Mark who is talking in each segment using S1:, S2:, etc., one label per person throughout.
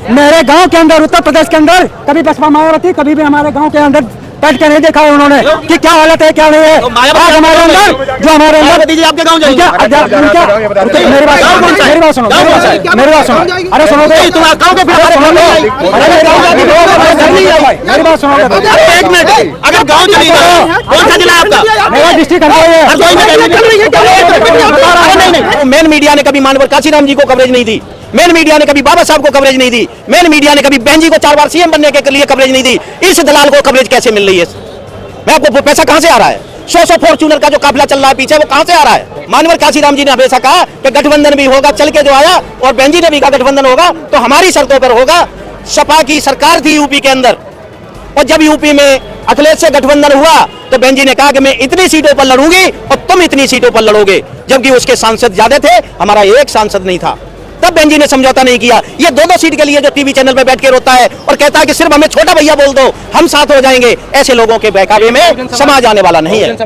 S1: मेरे गांव के अंदर, उत्तर प्रदेश के अंदर कभी बसपा मायावती कभी भी हमारे गांव के अंदर बैठ के नहीं देखा है उन्होंने कि क्या हालत है क्या नहीं है। आज हमारे अंदर जो हमारे अंदर जी आपके गाँव जाएंगे, मेरी बात सुनो, अरे सुनो मेरी बात सुनो,
S2: एक मिनट, अगर गाँव चली कौन सा जिला आपका?
S1: मेरा डिस्ट्रिक्ट
S2: मेन मीडिया ने कभी मानवर काशीराम जी को कवरेज नहीं दी, मेन मीडिया ने कभी बाबा साहब को कवरेज नहीं दी, मेन मीडिया ने कभी बहन जी को 4 बार सीएम बनने के लिए कवरेज नहीं दी। इस दलाल को कवरेज कैसे मिल रही है? मैं आपको पैसा कहां से आ रहा है? 100 फॉर्च्यूनर का जो काफिला चल रहा है पीछे, वो कहां से आ रहा है? मानवर काशीराम जी ने हमेशा कहा कि गठबंधन भी होगा, चल के जो आया, और बहन जी ने भी कहा गठबंधन होगा तो हमारी शर्तों पर होगा। सपा की सरकार थी यूपी के अंदर, और जब यूपी में अखिलेश से गठबंधन हुआ तो बहन जी ने कहा कि मैं इतनी सीटों पर लड़ूंगी और तुम इतनी सीटों पर लड़ोगे, जबकि उसके सांसद ज्यादा थे, हमारा एक सांसद नहीं था। तब बहन जी ने समझौता नहीं किया। ये 2-2 सीट के लिए जो टीवी चैनल पे बैठ के रोता है और कहता है कि सिर्फ हमें छोटा भैया बोल दो, हम साथ हो जाएंगे, ऐसे लोगों के बहकावे में समाज आने वाला नहीं है।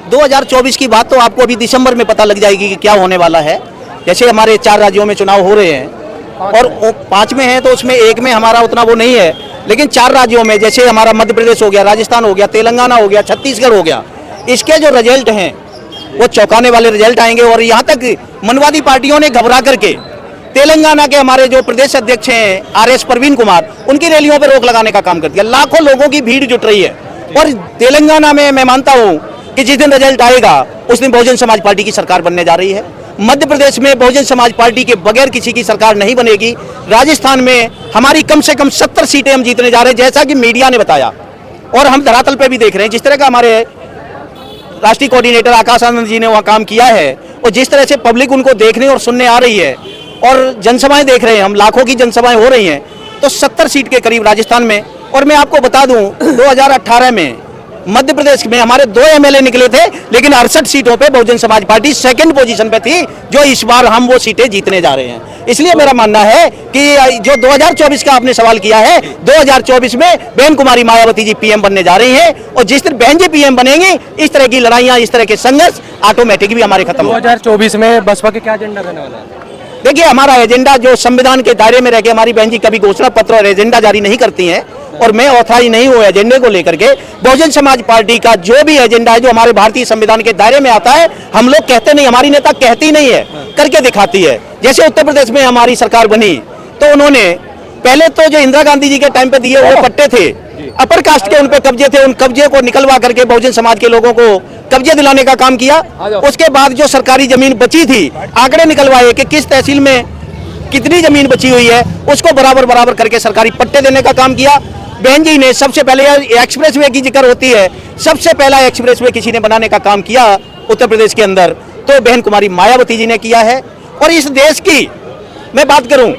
S2: 2024 की बात तो आपको अभी दिसंबर में पता लग जाएगी कि क्या होने वाला है। जैसे हमारे 4 राज्यों में चुनाव हो रहे हैं और 5 में है तो उसमें 1 में हमारा उतना वो नहीं है, लेकिन 4 राज्यों में जैसे हमारा मध्य प्रदेश हो गया, राजस्थान हो गया, तेलंगाना हो गया, छत्तीसगढ़ हो गया, इसके जो रिजल्ट हैं वो चौंकाने वाले रिजल्ट आएंगे। और यहाँ तक मनवादी पार्टियों ने घबरा करके तेलंगाना के हमारे जो प्रदेश अध्यक्ष हैं RS प्रवीण कुमार, उनकी रैलियों पर रोक लगाने का काम कर दिया। लाखों लोगों की भीड़ जुट रही है। और तेलंगाना में मैं मानता हूँ कि जिस दिन रिजल्ट आएगा उस दिन बहुजन समाज पार्टी की सरकार बनने जा रही है। मध्य प्रदेश में बहुजन समाज पार्टी के बगैर किसी की सरकार नहीं बनेगी। राजस्थान में हमारी कम से कम 70 सीटें हम जीतने जा रहे हैं, जैसा कि मीडिया ने बताया और हम धरातल पे भी देख रहे हैं। जिस तरह का हमारे राष्ट्रीय कोऑर्डिनेटर आकाश आनंद जी ने वहाँ काम किया है और जिस तरह से पब्लिक उनको देखने और सुनने आ रही है और जनसभाएं देख रहे हैं हम, लाखों की जनसभाएं हो रही हैं, तो 70 सीट के करीब राजस्थान में। और मैं आपको बता दूं 2018 में मध्य प्रदेश में हमारे 2 MLA निकले थे, लेकिन 68 सीटों पे Bahujan Samaj party second position पे थी, जो इस बार हम वो सीटें जीतने जा रहे हैं। इसलिए मेरा मानना है कि जो 2024 का आपने सवाल किया है, 2024 में बहन कुमारी मायावती जी PM बनने जा रही हैं और जिस दिन बहन जी PM बनेंगी, इस तरह की लड़ाइयाँ, इस तरह के संघर्ष ऑटोमेटिक भी हमारे खत्म हो।
S3: 2024 में बसपा के क्या एजेंडा रहने वाला है?
S2: देखिए, हमारा एजेंडा जो संविधान के दायरे में रह के, हमारी बहन जी कभी घोषणा पत्र और एजेंडा जारी नहीं करती हैं और मैं ऑथराइज नहीं हूँ एजेंडे को लेकर के। बहुजन समाज पार्टी का जो भी एजेंडा है जो हमारे भारतीय संविधान के दायरे में आता है, हम लोग कहते नहीं, हमारी नेता कहती नहीं है, करके दिखाती है। जैसे उत्तर प्रदेश में हमारी सरकार बनी तो उन्होंने पहले तो जो इंदिरा गांधी जी के टाइम पे दिए वो पट्टे थे, अपर कास्ट के उन पे कब्जे थे, उन कब्जे को निकलवा करके बहुजन समाज के लोगों को कब्जे दिलाने का काम किया। उसके बाद जो सरकारी जमीन बची थी, आंकड़े निकलवाए कि किस तहसील में कितनी जमीन बची हुई है, उसको बराबर करके सरकारी पट्टे देने का काम किया। बहन जी ने सबसे पहले, एक्सप्रेसवे की जिक्र होती है, सबसे पहला एक्सप्रेसवे किसी ने बनाने का काम किया उत्तर प्रदेश के अंदर तो बहन कुमारी मायावती जी ने किया है। और इस देश की मैं बात करूं,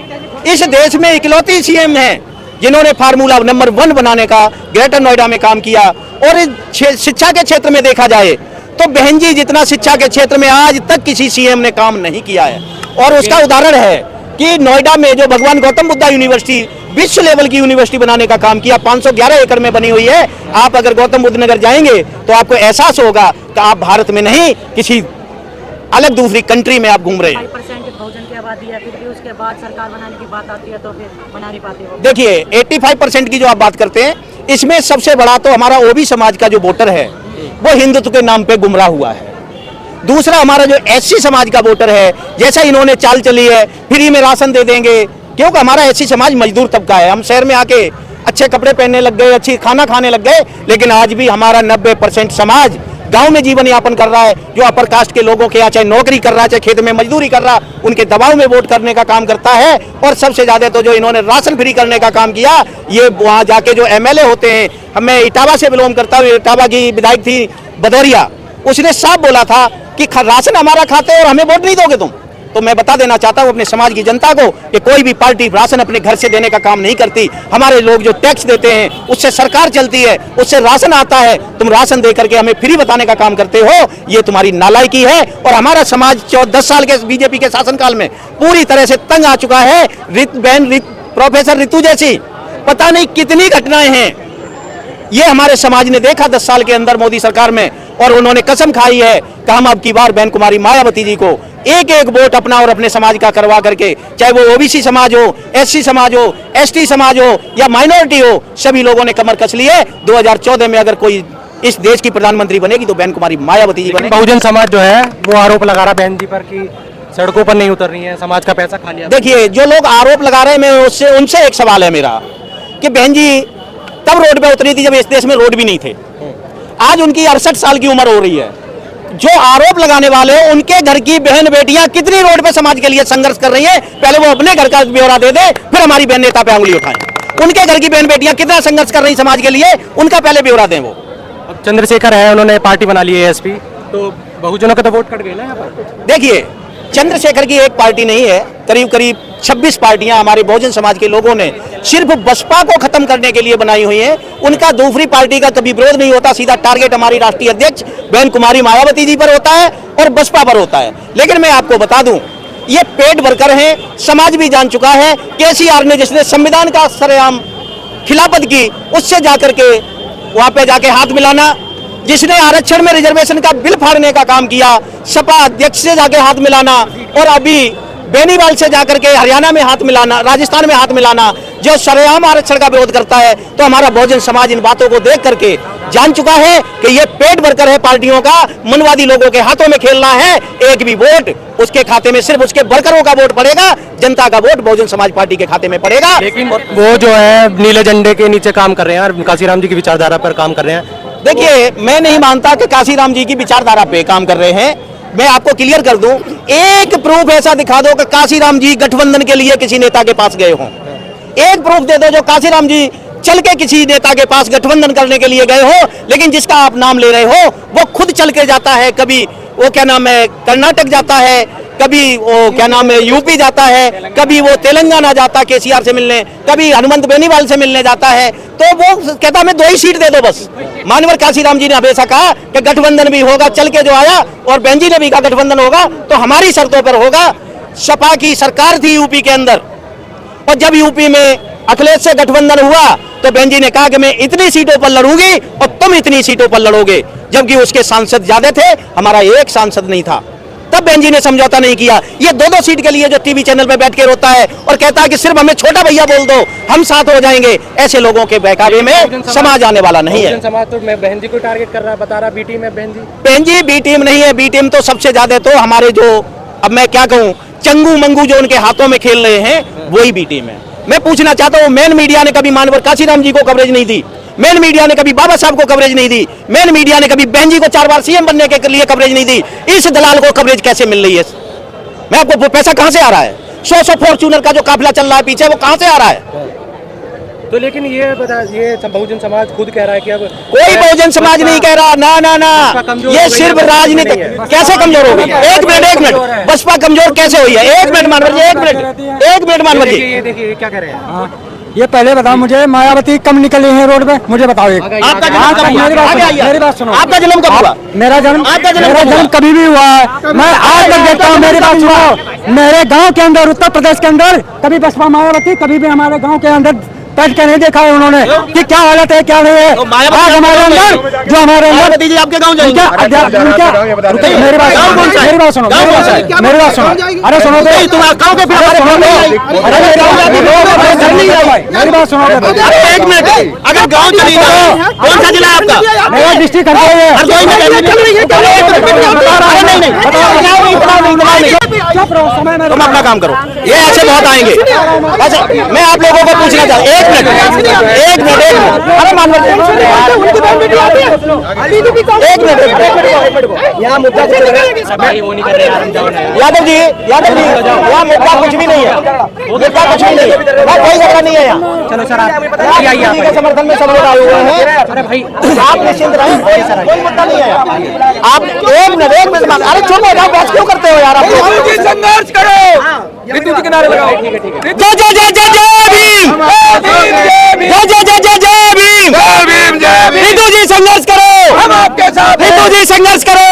S2: इस देश में इकलौती CM है जिन्होंने फार्मूला नंबर 1 बनाने का ग्रेटर नोएडा में काम किया। और शिक्षा के क्षेत्र में देखा जाए तो बहन जी जितना शिक्षा के क्षेत्र में आज तक किसी CM ने काम नहीं किया है। और उसका उदाहरण है कि नोएडा में जो भगवान गौतम बुद्धा यूनिवर्सिटी, विश्व लेवल की यूनिवर्सिटी बनाने का काम किया, 511 एकड़ में बनी हुई है। आप अगर गौतम बुद्ध नगर जाएंगे तो आपको एहसास होगा कि आप भारत में नहीं, किसी अलग दूसरी कंट्री में आप घूम रहे हैं।
S4: 5% बहुजन की आबादी है, फिर भी उसके बाद सरकार बनाने की बात आती है तो फिर बना नहीं पाते हो।
S2: देखिए, 85% की जो आप बात करते हैं, इसमें सबसे बड़ा तो हमारा OB समाज का जो वोटर है वो हिंदुत्व के नाम पे गुमराह हुआ है। दूसरा हमारा जो SC समाज का वोटर है, जैसा इन्होंने चाल चली है, फ्री में राशन दे देंगे, क्योंकि हमारा SC समाज मजदूर तबका है। हम शहर में आके अच्छे कपड़े पहनने लग गए, अच्छी खाना खाने लग गए, लेकिन आज भी हमारा 90% समाज गांव में जीवन यापन कर रहा है। जो अपर कास्ट के लोगों के यहाँ चाहे नौकरी कर रहा है, चाहे खेत में मजदूरी कर रहा, उनके दबाव में वोट करने का काम करता है। और सबसे ज्यादा तो जो इन्होंने राशन फ्री करने का काम किया, ये वहाँ जाके जो MLA होते हैं, मैं इटावा से बिलोंग करता हूँ, इटावा की विधायक थी भदौरिया, उसने साफ बोला था कि राशन हमारा खाते हैं और हमें वोट नहीं दोगे तुम। तो मैं बता देना चाहता हूं अपने समाज की जनता को कि कोई भी पार्टी राशन अपने घर से देने का काम नहीं करती। हमारे लोग जो टैक्स देते हैं उससे सरकार चलती है, उससे राशन आता है। तुम राशन दे करके हमें फ्री बताने का काम करते हो, ये तुम्हारी नालायकी है। और हमारा समाज 10 साल के BJP के शासनकाल में पूरी तरह से तंग आ चुका है। प्रोफेसर ऋतु जैसी पता नहीं कितनी घटनाएं हैं, ये हमारे समाज ने देखा 10 साल के अंदर मोदी सरकार में। और उन्होंने कसम खाई है कि हम अब की बार बहन कुमारी मायावती जी को एक एक वोट अपना और अपने समाज का करवा करके, चाहे वो ओबीसी समाज हो, एससी समाज हो, एसटी समाज हो या माइनॉरिटी हो, सभी लोगों ने कमर कस ली है। 2014 में अगर कोई इस देश की प्रधानमंत्री बनेगी तो बहन कुमारी मायावती जी बनेगी।
S3: बहुजन समाज जो है वो आरोप लगा रहा बहन जी पर कि सड़कों पर नहीं उतर रही है, समाज का पैसा खा लिया।
S2: देखिए, जो लोग आरोप लगा रहे हैं, मैं उससे उनसे एक सवाल है मेरा कि बहन जी तब रोड पे उतरी थी जब इस देश में रोड भी नहीं थे। आज उनकी 68 साल की उम्र हो रही है। जो आरोप लगाने वाले हैं, उनके घर की बहन बेटियां कितनी रोड पे समाज के लिए संघर्ष कर रही हैं, पहले वो अपने घर का ब्यौरा दे दे, फिर हमारी बहन नेता पे उंगली उठाएं। उनके घर की बहन बेटियां कितना संघर्ष कर रही समाज के लिए, उनका पहले ब्यौरा दें। वो
S3: अब चंद्रशेखर है, उन्होंने पार्टी बना ली है एएसपी, तो बहुजनों का तो वोट कट गए ना यहाँ पर।
S2: देखिए, चंद्रशेखर की एक पार्टी नहीं है, करीब करीब 26 पार्टियां हमारे बहुजन समाज के लोगों ने सिर्फ बसपा को खत्म करने के लिए बनाई हुई हैं। उनका दूसरी पार्टी का कभी विरोध नहीं होता, सीधा टारगेट हमारी राष्ट्रीय अध्यक्ष बहन कुमारी मायावती जी पर होता है और बसपा पर होता है। लेकिन मैं आपको बता दूं, ये पेट वर्कर हैं, समाज भी जान चुका है। केसीआर ने जिसने संविधान का सरेआम खिलाफत की, उससे जाकर के वहां पे जाके हाथ मिलाना, जिसने आरक्षण में रिजर्वेशन का बिल फाड़ने का काम किया, सपा अध्यक्ष से जाके हाथ मिलाना, और अभी बेनीवाल से जाकर के हरियाणा में हाथ मिलाना, राजस्थान में हाथ मिलाना, जो सरेआम आरक्षण का विरोध करता है। तो हमारा बहुजन समाज इन बातों को देख करके जान चुका है कि ये पेट वर्कर है पार्टियों का, मनवादी लोगों के हाथों में खेलना है। एक भी वोट उसके खाते में सिर्फ उसके वर्करों का वोट पड़ेगा, जनता का वोट बहुजन समाज पार्टी के खाते में पड़ेगा।
S3: लेकिन वो जो है नीले झंडे के नीचे काम कर रहे हैं और काशीराम जी की विचारधारा पर काम कर रहे हैं।
S2: देखिए, मैं नहीं मानता कि काशीराम जी की विचारधारा पे काम कर रहे हैं। मैं आपको क्लियर कर दूं, एक प्रूफ ऐसा दिखा दो कि काशीराम जी गठबंधन के लिए किसी नेता के पास गए हों। एक प्रूफ दे दो जो काशीराम जी चल के किसी नेता के पास गठबंधन करने के लिए गए हो। लेकिन जिसका आप नाम ले रहे हो वो खुद चल के जाता है, कभी वो क्या नाम है कर्नाटक जाता है, कभी वो क्या नाम है यूपी जाता है, कभी वो तेलंगाना जाता है केसीआर से मिलने, कभी हनुमंत बेनीवाल से मिलने जाता है। तो वो कहता मैं 2 ही सीट दे दो बस। मानवर काशीराम जी ने हमेशा कहा कि गठबंधन भी होगा, चल के जो आया, और बहन जी ने भी कहा गठबंधन होगा तो हमारी शर्तों पर होगा। सपा की सरकार थी यूपी के अंदर, और जब यूपी में अखिलेश से गठबंधन हुआ तो बहन जी ने कहा कि मैं इतनी सीटों पर लड़ूंगी और तुम इतनी सीटों पर लड़ोगे, जबकि उसके सांसद ज्यादा थे, हमारा एक सांसद नहीं था। तब बहन जी ने समझौता नहीं किया। ये 2-2 सीट के लिए जो टीवी चैनल पे बैठ के रोता है और कहता है कि सिर्फ हमें छोटा भैया बोल दो, हम साथ हो जाएंगे, ऐसे लोगों के बहकावे में समाज आने वाला नहीं है।
S3: समाज तो मैं बहन जी को टारगेट कर रहा, बता रहा बी टीम है
S2: बहन जी बी टीम नहीं है। बी टीम तो सबसे ज्यादा तो हमारे जो, अब मैं क्या कहूँ, चंगू मंगू जो उनके हाथों में खेल रहे हैं वही बी टीम है। मैं पूछना चाहता हूँ, मेन मीडिया ने कभी मानवर काशीराम जी को कवरेज नहीं दी, मेन मीडिया ने कभी बाबा साहब को कवरेज नहीं दी, मेन मीडिया ने कभी बहन जी को 4 बार सीएम बनने के लिए कवरेज नहीं दी। इस दलाल को कवरेज कैसे मिल रही है? मैं आपको पैसा कहां से आ रहा है? 100 फॉर्च्यूनर का जो काफिला चल रहा है पीछे, वो कहां से आ रहा है?
S3: तो लेकिन ये बता, ये बहुजन समाज खुद कह रहा है कि अब
S2: कोई बहुजन समाज नहीं कह रहा, ना ना ना, ये सिर्फ राजनीति। कैसे कमजोर होगी? एक मिनट, बसपा कमजोर कैसे हुई है? एक मिनट मानवर जी, एक मिनट मानवर जी।
S3: ये देखिए क्या कह रहे हैं।
S1: ये पहले बताओ मुझे, मायावती कब निकली है रोड पे? मुझे बताओ एक।
S2: आपका जन्म कब हुआ?
S1: मेरी बात सुनो।
S2: आपका जन्म कब हुआ?
S1: मेरा जन्म कभी भी हुआ है। मैं आज तक देखता हूँ, मेरी बात सुनो। मेरे गांव के अंदर, उत्तर प्रदेश के अंदर, कभी बसपा मायावती कभी भी हमारे गांव के अंदर बैठ के नहीं देखा है उन्होंने कि क्या हालत है क्या नहीं है। आज हमारे अंदर जो हमारे अंदर
S2: दीजिए, आपके गाँव जाएंगे।
S1: मेरी बात सुनो, अरे सुनो तो,
S2: मेरी
S1: बात सुनो।
S2: एक मिनट, अगर गाँव चली कौन सा जिला है आपका?
S1: मेरा डिस्ट्रिक्ट
S2: तुम अपना काम करो, ये ऐसे बहुत आएंगे। अच्छा, मैं आप लोगों को पूछना चाहता हूँ, एक मिनट, अरे मानवर यहाँ मुद्दा यादव जी, यहाँ मुद्दा कुछ भी नहीं है, मुद्दा कुछ भी नहीं है, कोई झगड़ा नहीं है यहाँ।
S3: चलो सर,
S2: आप के समर्थन में सब लोग आए हुए हैं।
S3: अरे भाई
S2: आप निश्चिंत रहें, कोई मुद्दा नहीं है। आप एक मिनट, अरे चुप हो जाओ, बात क्यों करते हो यार? आप
S5: संघर्ष करो, विद्युत किनारे लगाओ।
S2: जय जय जय जय जय भीम, जय जय जय जय जय भीम,
S5: जय भीम, जय भीम।
S2: हिंदू जी संघर्ष करो,
S5: हम आपके साथ हैं।
S2: हिंदू जी संघर्ष करो।